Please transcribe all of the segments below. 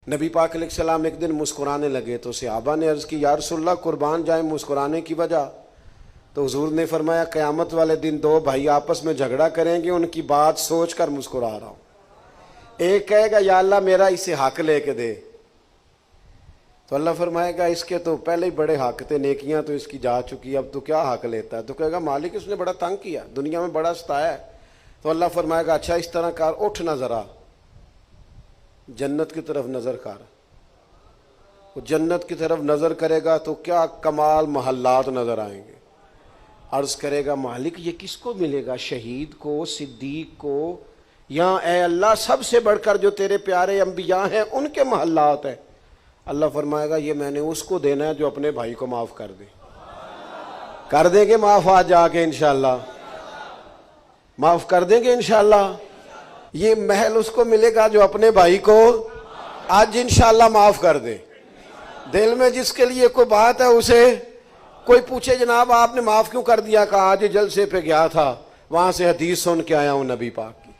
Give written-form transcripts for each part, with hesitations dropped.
نبی پاک علیہ السلام ایک دن مسکرانے لگے تو صحابہ نے عرض کی یا رسول اللہ قربان جائیں مسکرانے کی وجہ؟ تو حضور نے فرمایا قیامت والے دن دو بھائی آپس میں جھگڑا کریں گے، ان کی بات سوچ کر مسکرا رہا ہوں۔ ایک کہے گا یا اللہ میرا اسے حق لے کے دے، تو اللہ فرمائے گا اس کے تو پہلے ہی بڑے حق تھے، نیکیاں تو اس کی جا چکی، اب تو کیا حق لیتا ہے؟ تو کہے گا مالک اس نے بڑا تنگ کیا، دنیا میں بڑا ستایا ہے۔ تو اللہ فرمائے گا اچھا اس طرح کر، اٹھ نہ ذرا جنت کی طرف نظر کر۔ وہ جنت کی طرف نظر کرے گا تو کیا کمال محلات نظر آئیں گے۔ عرض کرے گا مالک یہ کس کو ملے گا؟ شہید کو، صدیق کو، یا اے اللہ سب سے بڑھ کر جو تیرے پیارے انبیاء ہیں ان کے محلات ہیں؟ اللہ فرمائے گا یہ میں نے اس کو دینا ہے جو اپنے بھائی کو معاف کر دے۔ کر دیں گے معاف آج جا کے انشاءاللہ؟ معاف کر دیں گے انشاءاللہ؟ یہ محل اس کو ملے گا جو اپنے بھائی کو آج انشاءاللہ معاف کر دے۔ دل میں جس کے لیے کوئی بات ہے اسے کوئی پوچھے جناب آپ نے معاف کیوں کر دیا؟ کہا آج جلسے پہ گیا تھا وہاں سے حدیث سن کے آیا ہوں نبی پاک کی۔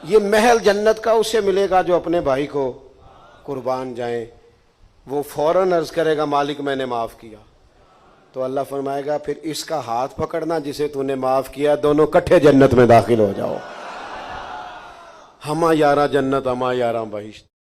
یہ محل جنت کا اسے ملے گا جو اپنے بھائی کو قربان جائیں۔ وہ فوراً عرض کرے گا مالک میں نے معاف کیا۔ تو اللہ فرمائے گا پھر اس کا ہاتھ پکڑنا جسے تو نے معاف کیا، دونوں کٹھے جنت میں داخل ہو جاؤ۔ ہما یارہ جنت ہما یارہ بہشت۔